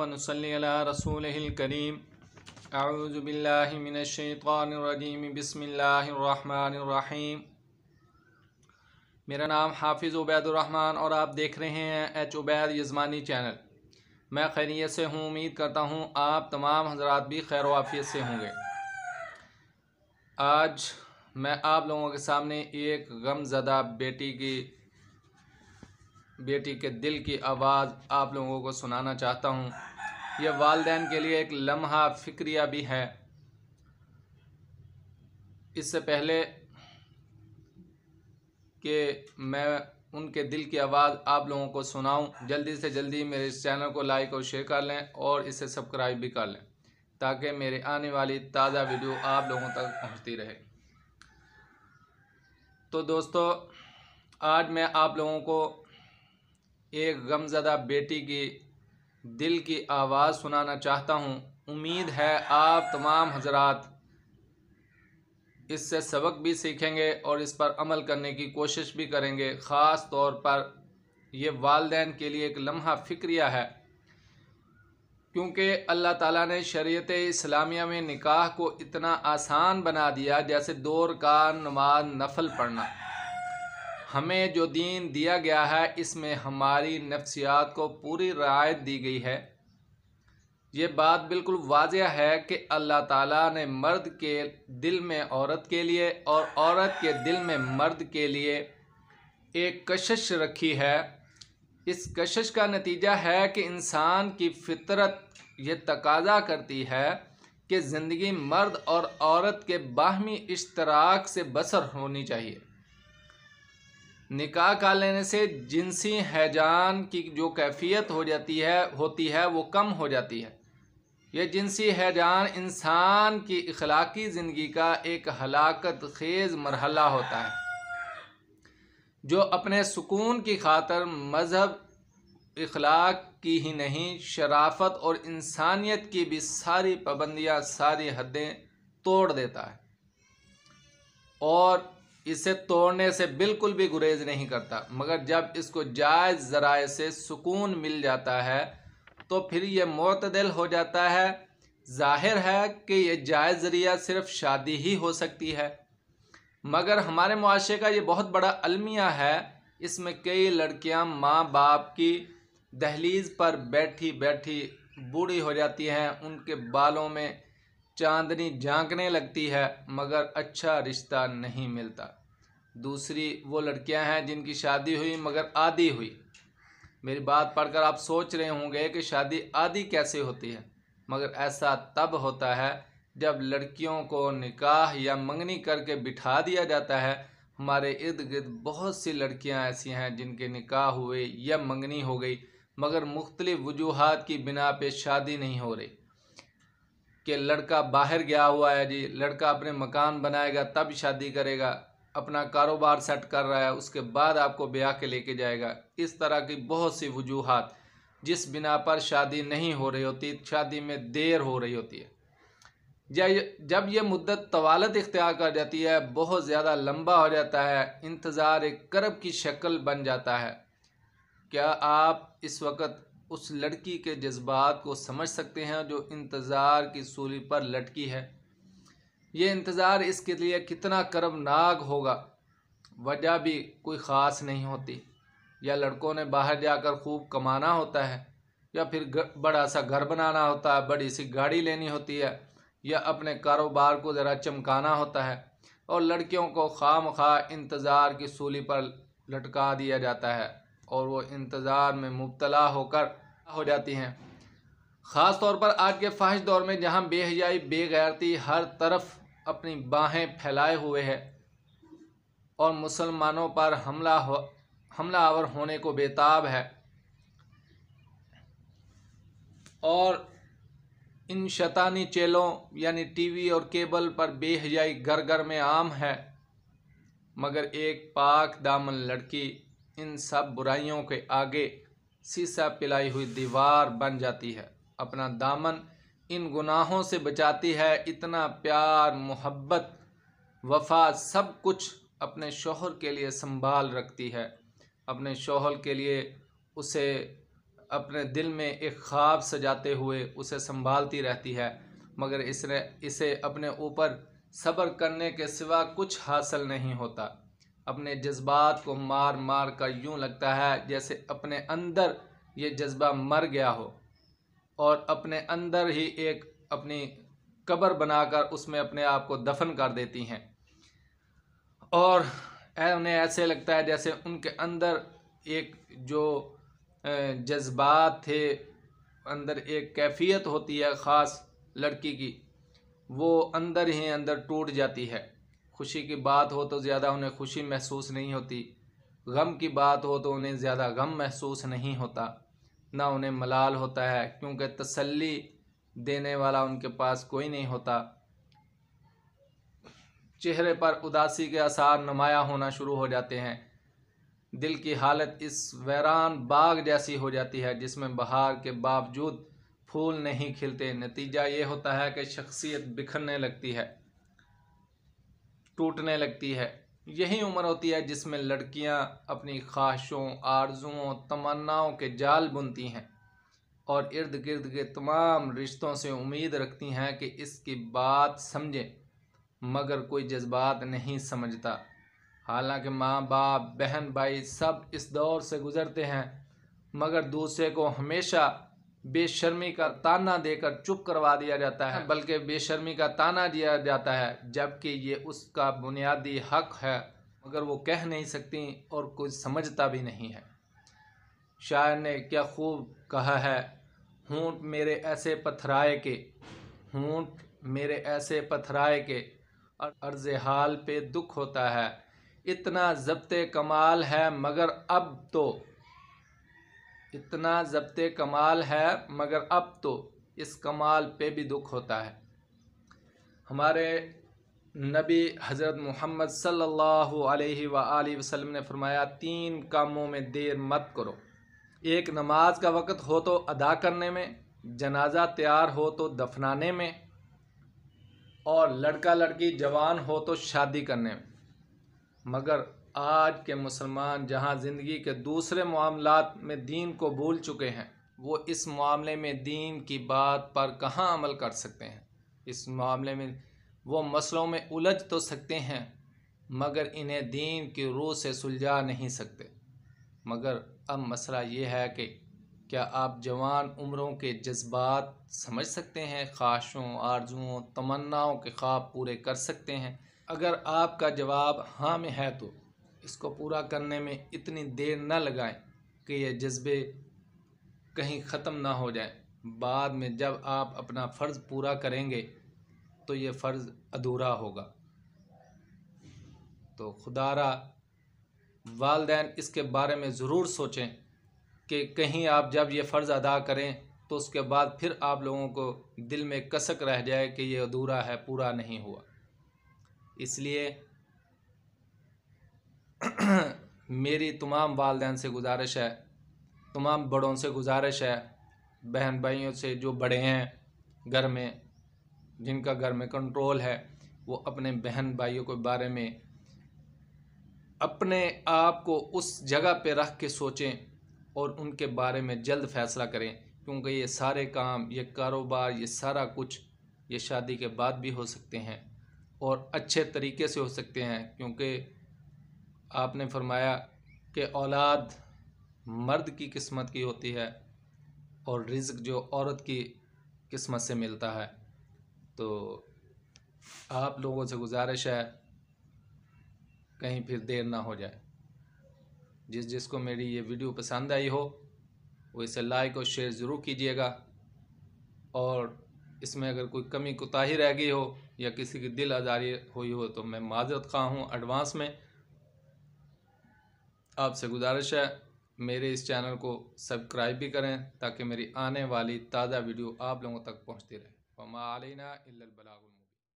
व नुसल्ली अला रसूलिहिल करीम। अऊज़ु बिल्लाहि मिनश शैतानिर रजीम। बिस्मिल्लाहिर रहमानिर रहीम। मेरा नाम हाफिज़ उबैदुर रहमान और आप देख रहे हैं एच उबैद यज़मानी चैनल। मैं खैरियत से हूँ, उम्मीद करता हूँ आप तमाम हज़रात भी खैर वाफ़ियत से होंगे। आज मैं आप लोगों के सामने एक गमज़दा बेटी के दिल की आवाज़ आप लोगों को सुनाना चाहता हूँ। यह वालिदैन के लिए एक लम्हा फ़िक्रिया भी है। इससे पहले कि मैं उनके दिल की आवाज़ आप लोगों को सुनाऊं, जल्दी से जल्दी मेरे इस चैनल को लाइक और शेयर कर लें और इसे सब्सक्राइब भी कर लें ताकि मेरे आने वाली ताज़ा वीडियो आप लोगों तक पहुंचती रहे। तो दोस्तों, आज मैं आप लोगों को एक गमज़दा बेटी की दिल की आवाज़ सुनाना चाहता हूं। उम्मीद है आप तमाम हज़रात इससे सबक भी सीखेंगे और इस पर अमल करने की कोशिश भी करेंगे। ख़ास तौर पर यह वालिदैन के लिए एक लम्हा फ़िक्रिया है, क्योंकि अल्लाह ताला ने शरीयत इस्लामिया में निकाह को इतना आसान बना दिया जैसे 2 रकात नमाज नफल पढ़ना। हमें जो दीन दिया गया है इसमें हमारी नफ्सियात को पूरी रियायत दी गई है। ये बात बिल्कुल वाज़ेह है कि अल्लाह ताला ने मर्द के दिल में औरत के लिए और औरत के दिल में मर्द के लिए एक कशिश रखी है। इस कशिश का नतीजा है कि इंसान की फितरत ये तकाज़ा करती है कि ज़िंदगी मर्द और औरत के बाहमी इश्तराक से बसर होनी चाहिए। निकाह कर लेने से जिनसी हैजान की जो कैफियत होती है वो कम हो जाती है। ये जिनसी हैजान इंसान की इखलाकी ज़िंदगी का एक हलाकत खेज़ मरहला होता है, जो अपने सुकून की खातर मज़हब, इखलाक की ही नहीं, शराफत और इंसानियत की भी सारी पाबंदियाँ, सारी हदें तोड़ देता है और इसे तोड़ने से बिल्कुल भी गुरेज नहीं करता। मगर जब इसको जायज़ ज़राए से सुकून मिल जाता है तो फिर ये मोतदिल हो जाता है। ज़ाहिर है कि ये जायज़ ज़रिया सिर्फ़ शादी ही हो सकती है, मगर हमारे मुआशरे का ये बहुत बड़ा अलमिया है। इसमें कई लड़कियां माँ बाप की दहलीज़ पर बैठी बैठी बूढ़ी हो जाती हैं, उनके बालों में चांदनी झांकने लगती है, मगर अच्छा रिश्ता नहीं मिलता। दूसरी वो लड़कियां हैं जिनकी शादी हुई मगर आधी हुई। मेरी बात पढ़कर आप सोच रहे होंगे कि शादी आधी कैसे होती है, मगर ऐसा तब होता है जब लड़कियों को निकाह या मंगनी करके बिठा दिया जाता है। हमारे इर्द गिर्द बहुत सी लड़कियां ऐसी हैं जिनके निकाह हुए या मंगनी हो गई, मगर मुख्तलिफ वजूहात की बिना पे शादी नहीं हो रही। कि लड़का बाहर गया हुआ है जी, लड़का अपने मकान बनाएगा तब शादी करेगा, अपना कारोबार सेट कर रहा है उसके बाद आपको ब्याह के लेके जाएगा। इस तरह की बहुत सी वजूहात जिस बिना पर शादी नहीं हो रही होती, शादी में देर हो रही होती है। जब यह मुद्दत तवालत इख्तियार कर जाती है, बहुत ज़्यादा लंबा हो जाता है, इंतज़ार एक करब की शक्ल बन जाता है। क्या आप इस वक्त उस लड़की के जज्बात को समझ सकते हैं जो इंतज़ार की सूली पर लटकी है? ये इंतज़ार इसके लिए कितना करबनाक होगा। वजह भी कोई ख़ास नहीं होती, या लड़कों ने बाहर जाकर खूब कमाना होता है, या फिर बड़ा सा घर बनाना होता है, बड़ी सी गाड़ी लेनी होती है, या अपने कारोबार को ज़रा चमकाना होता है, और लड़कियों को खामखा इंतज़ार की सूली पर लटका दिया जाता है और वो इंतज़ार में मुब्तला होकर हो जाती हैं। ख़ास तौर पर आज के फाहिश दौर में जहाँ बेहयाई बेगैरती हर तरफ अपनी बाहें फैलाए हुए है और मुसलमानों पर हमलावर होने को बेताब है, और इन शैतानी चेलों यानी टीवी और केबल पर बेहयाई घर घर में आम है, मगर एक पाक दामन लड़की इन सब बुराइयों के आगे शीशा पिलाई हुई दीवार बन जाती है। अपना दामन इन गुनाहों से बचाती है। इतना प्यार, मोहब्बत, वफा सब कुछ अपने शौहर के लिए संभाल रखती है। अपने शौहर के लिए उसे اپنے دل میں ایک خواب سجاتے ہوئے اسے سنبھالتی رہتی ہے، مگر اسے اپنے اوپر صبر کرنے کے سوا کچھ حاصل نہیں ہوتا۔ اپنے جذبات کو مار مار کر یوں لگتا ہے جیسے اپنے اندر یہ جذبہ مر گیا ہو، اور اپنے اندر ہی ایک اپنی قبر بنا کر اس میں اپنے آپ کو دفن کر دیتی ہیں، اور انہیں ایسے لگتا ہے جیسے ان کے اندر ایک جو جذبات تھے، اندر ایک کیفیت ہوتی ہے خاص لڑکی کی، وہ اندر ہی اندر ٹوٹ جاتی ہے۔ خوشی کی بات ہو تو زیادہ انہیں خوشی محسوس نہیں ہوتی، غم کی بات ہو تو انہیں زیادہ غم محسوس نہیں ہوتا، نہ انہیں ملال ہوتا ہے، کیونکہ تسلی دینے والا ان کے پاس کوئی نہیں ہوتا۔ چہرے پر اداسی کے آثار نمایاں ہونا شروع ہو جاتے ہیں۔ دل کی حالت اس ویران باغ جیسی ہو جاتی ہے جس میں بہار کے باوجود پھول نہیں کھلتے۔ نتیجہ یہ ہوتا ہے کہ شخصیت بکھرنے لگتی ہے، ٹوٹنے لگتی ہے۔ یہی عمر ہوتی ہے جس میں لڑکیاں اپنی خواہشوں، آرزوؤں، تمناؤں کے جال بنتی ہیں، اور ارد گرد کے تمام رشتوں سے امید رکھتی ہیں کہ اس کی بات سمجھیں، مگر کوئی جذبات نہیں سمجھتا۔ حالانکہ ماں باپ، بہن بھائی سب اس دور سے گزرتے ہیں، مگر دوسرے کو ہمیشہ بے شرمی کا تانا دے کر چپ کروا دیا جاتا ہے، بلکہ بے شرمی کا تانا دیا جاتا ہے، جبکہ یہ اس کا بنیادی حق ہے، مگر وہ کہہ نہیں سکتی اور کوئی سمجھتا بھی نہیں ہے۔ شاعر نے کیا خوب کہا ہے: ہونٹ میرے ایسے پتھرائے کے، ہونٹ میرے ایسے پتھرائے کے، عرض حال پہ دکھ ہوتا ہے، اتنا ضبط کمال ہے مگر اب تو، اتنا ضبط کمال ہے مگر اب تو اس کمال پہ بھی دکھ ہوتا ہے۔ ہمارے نبی حضرت محمد صلی اللہ علیہ وآلہ وسلم نے فرمایا: 3 کاموں میں دیر مت کرو، ایک نماز کا وقت ہو تو ادا کرنے میں، جنازہ تیار ہو تو دفنانے میں، اور لڑکا لڑکی جوان ہو تو شادی کرنے میں۔ مگر آج کے مسلمان جہاں زندگی کے دوسرے معاملات میں دین کو بھول چکے ہیں، وہ اس معاملے میں دین کی بات پر کہاں عمل کر سکتے ہیں۔ اس معاملے میں وہ مسئلوں میں الجھ تو سکتے ہیں، مگر انہیں دین کی روح سے سلجھا نہیں سکتے۔ مگر اب مسئلہ یہ ہے کہ کیا آپ جوان عمروں کے جذبات سمجھ سکتے ہیں؟ خواہشوں، آرزوؤں، تمناؤں کے خواب پورے کر سکتے ہیں؟ اگر آپ کا جواب ہاں میں ہے تو اس کو پورا کرنے میں اتنی دیر نہ لگائیں کہ یہ جذبے کہیں ختم نہ ہو جائیں۔ بعد میں جب آپ اپنا فرض پورا کریں گے تو یہ فرض ادھورا ہوگا۔ تو خدا را والدین اس کے بارے میں ضرور سوچیں کہ کہیں آپ جب یہ فرض ادا کریں تو اس کے بعد پھر آپ لوگوں کو دل میں کسک رہ جائے کہ یہ ادھورا ہے، پورا نہیں ہوا۔ اس لیے میری تمام والدین سے گزارش ہے، تمام بڑوں سے گزارش ہے، بہن بھائیوں سے جو بڑے ہیں گھر میں، جن کا گھر میں کنٹرول ہے، وہ اپنے بہن بھائیوں کے بارے میں اپنے آپ کو اس جگہ پہ رکھ کے سوچیں اور ان کے بارے میں جلد فیصلہ کریں، کیونکہ یہ سارے کام، یہ کاروبار، یہ سارا کچھ یہ شادی کے بعد بھی ہو سکتے ہیں اور اچھے طریقے سے ہو سکتے ہیں، کیونکہ آپ نے فرمایا کہ اولاد مرد کی قسمت کی ہوتی ہے اور رزق جو عورت کی قسمت سے ملتا ہے۔ تو آپ لوگوں سے گزارش ہے کہیں پھر دیر نہ ہو جائے۔ جس کو میری یہ ویڈیو پسند آئی ہو وہ اسے لائک اور شیئر ضرور کیجیے گا، اور اس میں اگر کوئی کمی کوتاہی رہ گئی ہو یا کسی کی دل آزاری ہوئی ہو تو میں معذرت خواہ ہوں ایڈوانس میں۔ آپ سے گزارش ہے میرے اس چینل کو سبسکرائب بھی کریں تاکہ میری آنے والی تازہ ویڈیو آپ لوگوں تک پہنچتی رہے۔ وما علینا الا البلاغ۔